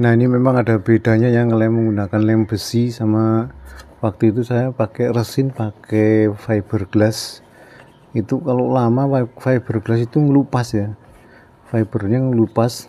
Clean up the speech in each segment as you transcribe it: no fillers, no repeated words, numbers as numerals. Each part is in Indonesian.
Nah, ini memang ada bedanya yang ngelem menggunakan lem besi sama waktu itu saya pakai resin, pakai fiberglass. Itu kalau lama fiberglass itu ngelupas ya, fibernya ngelupas.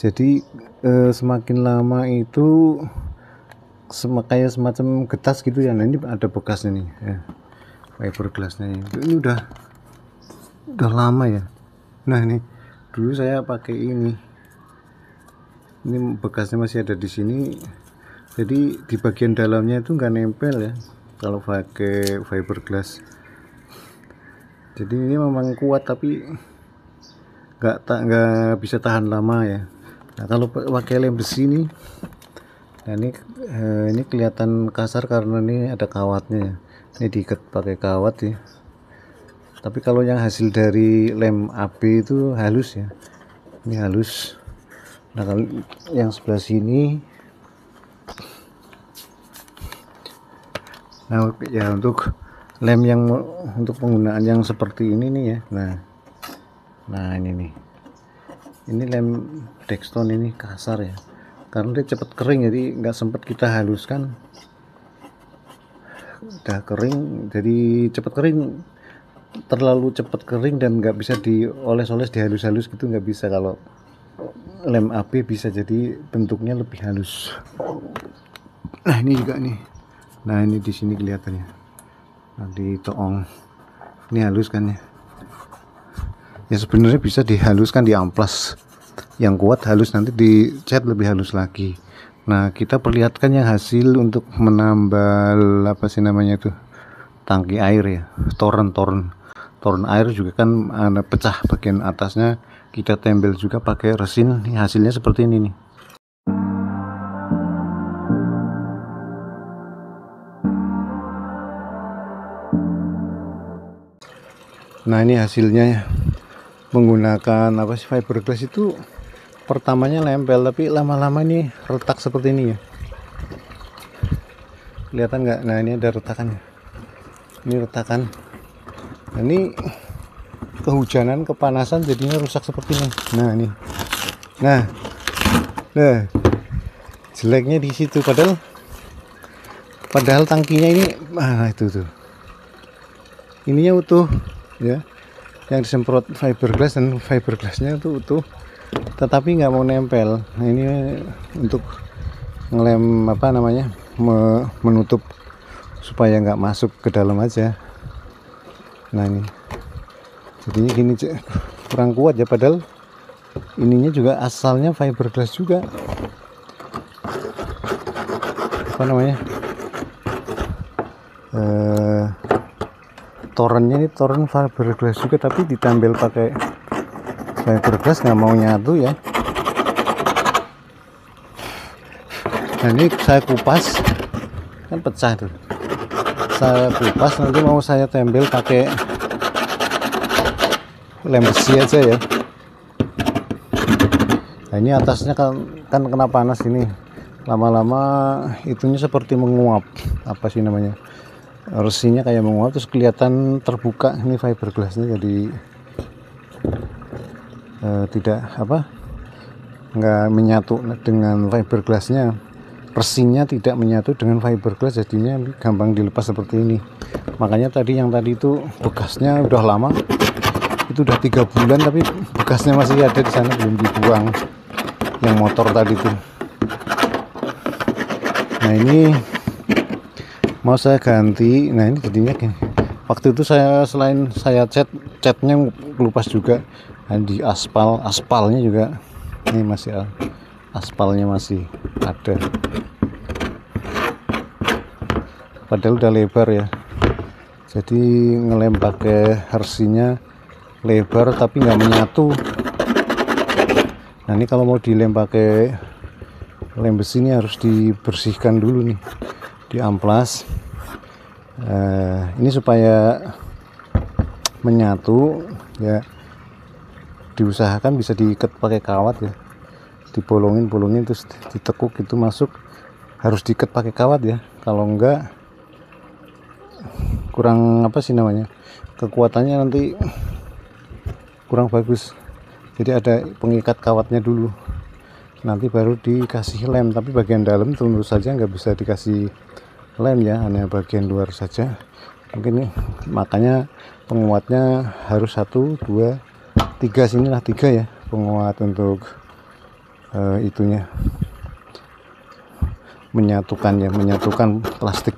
Jadi semakin lama itu kayak semacam getas gitu ya. Nah, ini ada bekasnya nih ya, fiberglassnya ini udah lama ya. Nah, ini dulu saya pakai ini bekasnya masih ada di sini. Jadi di bagian dalamnya itu nggak nempel ya kalau pakai fiberglass. Jadi ini memang kuat tapi nggak bisa tahan lama ya. Nah, kalau pakai lem besi nih, nah ini kelihatan kasar karena ini ada kawatnya ya. Ini diikat pakai kawat ya. Tapi kalau yang hasil dari lem AB itu halus ya. Ini halus. Nah, kalau yang sebelah sini, nah ya untuk lem yang untuk penggunaan yang seperti ini nih ya. Nah ini nih, ini lem Dexton ini kasar ya, karena dia cepat kering jadi nggak sempat kita haluskan. Udah kering jadi cepat kering, terlalu cepat kering dan nggak bisa dioles-oles, dihalus-halus gitu nggak bisa. Kalau lem AB bisa, jadi bentuknya lebih halus. Nah ini juga nih, nah ini di sini kelihatannya, nah, di toong ini halus kan ya. Ya sebenarnya bisa dihaluskan, diamplas yang kuat halus, nanti dicat lebih halus lagi. Nah, kita perlihatkan yang hasil untuk menambal apa sih namanya itu, tangki air ya, toren air juga kan pecah bagian atasnya, kita tempel juga pakai resin. Ini hasilnya seperti ini nih. Nah, ini hasilnya menggunakan apa sih, fiberglass itu pertamanya nempel tapi lama-lama nih retak seperti ini ya. Kelihatan nggak? Nah, ini ada retakannya. Ini retakan. Nah, ini kehujanan, kepanasan jadinya rusak seperti ini. Nah, ini. Nah, jeleknya di situ, padahal tangkinya ini itu tuh. Ininya utuh ya. Yang disemprot fiberglass, dan fiberglassnya itu utuh tetapi nggak mau nempel. Nah, ini untuk ngelem apa namanya, menutup supaya nggak masuk ke dalam aja. Nah, ini jadinya gini, kurang kuat ya, padahal ininya juga asalnya fiberglass juga, apa namanya, torennya ini toren fiberglass juga, tapi ditambel pakai fiberglass nggak mau nyatu ya. Nah, ini saya kupas kan pecah tuh, saya kupas, nanti mau saya tempel pakai lem besi aja ya. Nah, ini atasnya kan kena panas, ini lama-lama itunya seperti menguap, apa sih namanya, resinya kayak menguap, terus kelihatan terbuka ini fiberglassnya, jadi tidak nggak menyatu dengan fiberglassnya, resinya tidak menyatu dengan fiberglass, jadinya gampang dilepas seperti ini. Makanya tadi itu bekasnya udah lama, itu udah 3 bulan tapi bekasnya masih ada di sana, belum dibuang, yang motor tadi tuh. Nah, ini mau saya ganti. Nah, ini jadinya gini. Waktu itu selain saya catnya kelupas juga. Nah, di aspalnya juga ini masih aspalnya masih ada, padahal udah lebar ya. Jadi ngelem pakai resinya lebar tapi nggak menyatu. Nah, ini kalau mau dilem pakai lem besi ini harus dibersihkan dulu nih, diamplas. Ini supaya menyatu ya, diusahakan bisa diikat pakai kawat ya, dibolongin terus ditekuk, itu masuk, harus diikat pakai kawat ya. Kalau enggak kurang apa sih namanya, kekuatannya nanti kurang bagus. Jadi ada pengikat kawatnya dulu nanti baru dikasih lem. Tapi bagian dalam tentu saja nggak bisa dikasih lem ya, hanya bagian luar saja. Mungkin makanya penguatnya harus 1, 2, 3, sinilah 3 ya penguat untuk itunya, menyatukan plastik.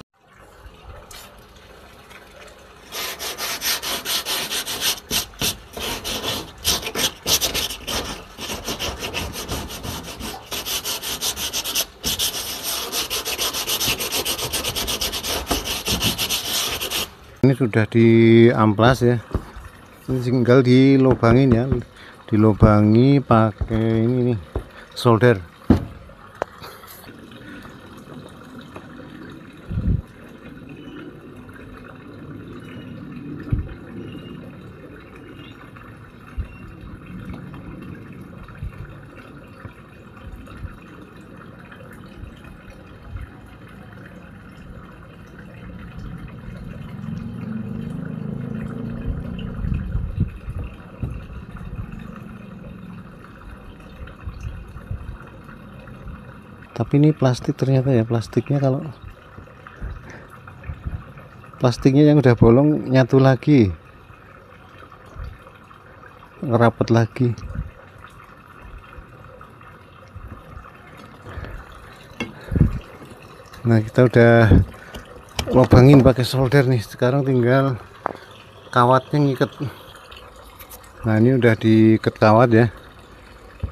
Ini sudah diamplas ya, ini tinggal dilobangin ya, dilobangi pakai ini nih, solder. Tapi ini plastik ternyata ya, plastiknya yang udah bolong nyatu lagi, ngerapat lagi. Nah, kita udah lubangin pakai solder nih, sekarang tinggal kawatnya ngiket. Nah, ini udah diikat kawat ya,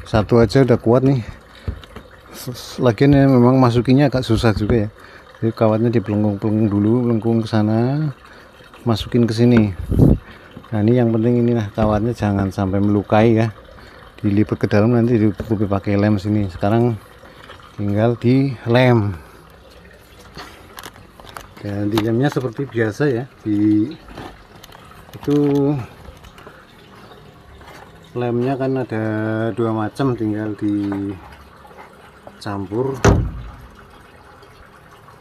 satu aja udah kuat nih. Lagian ya memang masukinnya agak susah juga ya, jadi kawatnya dipelengkung dulu, melengkung ke sana, masukin ke sini. Nah, ini yang penting inilah kawatnya jangan sampai melukai ya, dilipat ke dalam nanti ditutupi pakai lem sini. Sekarang tinggal di lem, dan di lemnya seperti biasa ya, itu lemnya kan ada 2 macam, tinggal dicampur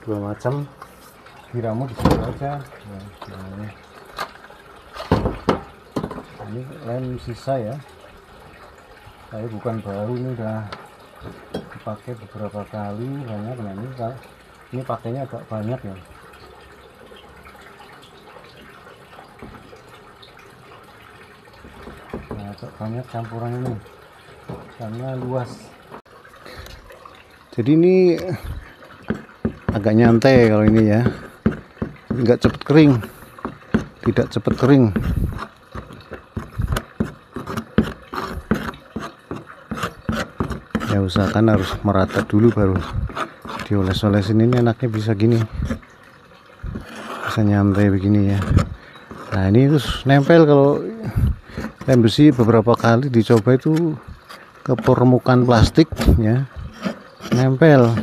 2 macam, diramu di situ aja. Nah, ini lem sisa ya, saya bukan baru, ini udah dipakai beberapa kali banyak. Nah, ini pakainya agak banyak ya. Nah, agak banyak campuran ini karena luas, jadi ini agak nyantai kalau ini ya, nggak cepet kering, tidak cepet kering. Ya usahakan harus merata dulu baru dioles-olesin. Ini enaknya bisa gini, bisa nyantai begini ya. Nah, ini terus nempel. Kalau lem besi beberapa kali dicoba itu ke permukaan plastik ya, nempel.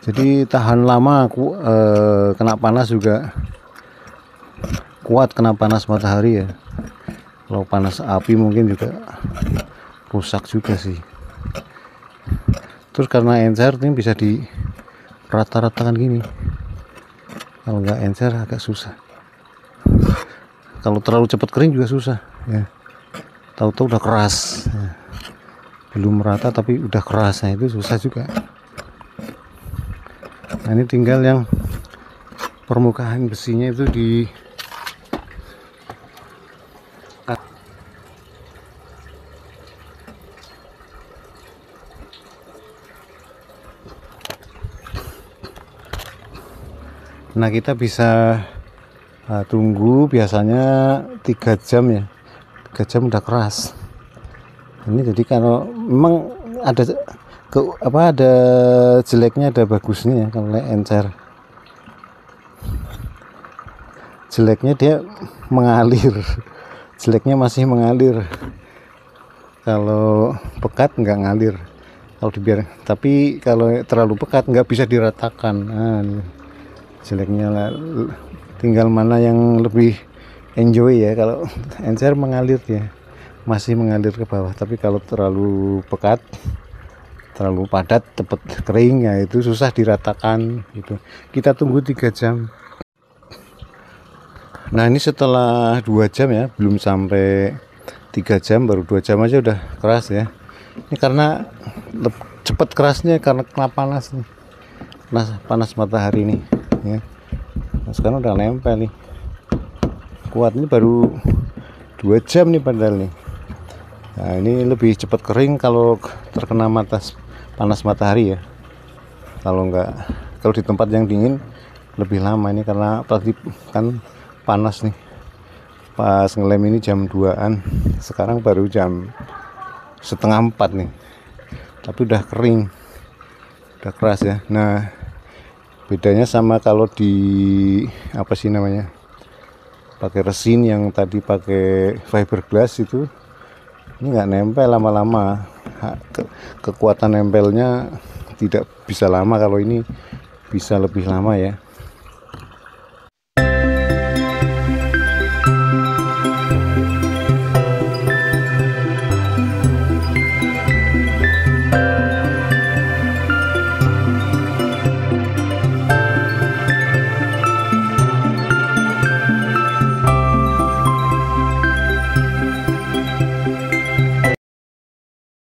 Jadi tahan lama, kena panas juga kuat, kena panas matahari ya. Kalau panas api mungkin juga rusak juga sih. Terus karena encer ini bisa di rata-ratakan gini, kalau nggak encer agak susah. Kalau terlalu cepat kering juga susah ya, tahu-tahu udah keras ya. Belum merata tapi udah keras, nah itu susah juga. Nah, ini tinggal yang permukaan besinya itu di Nah, kita bisa tunggu biasanya 3 jam ya, 3 jam udah keras ini. Jadi kalau memang ada ada jeleknya ada bagusnya ya. Kalau encer jeleknya dia mengalir, jeleknya masih mengalir, kalau pekat nggak ngalir kalau dibiarkan. Tapi kalau terlalu pekat nggak bisa diratakan. Nah, jeleknya lah, tinggal mana yang lebih enjoy ya. Kalau encer mengalir ya, masih mengalir ke bawah. Tapi kalau terlalu pekat, terlalu padat, cepet kering ya, itu susah diratakan gitu. Kita tunggu 3 jam. Nah, ini setelah 2 jam ya, belum sampai 3 jam, baru 2 jam aja udah keras ya. Ini karena cepat kerasnya karena kena panas nih, panas matahari nih ya. Nah, sekarang udah nempel nih, kuat. Ini baru 2 jam nih padahal nih. Nah, ini lebih cepat kering kalau terkena panas matahari ya. Kalau di tempat yang dingin lebih lama. Ini karena tadi kan panas nih, pas ngelem ini jam 2-an, sekarang baru jam setengah 4 nih, tapi udah kering, udah keras ya. Nah, bedanya sama kalau di apa sih namanya, pakai resin, yang tadi pakai fiberglass itu, ini nggak nempel lama-lama. Kekuatan nempelnya tidak bisa lama, kalau ini bisa lebih lama ya.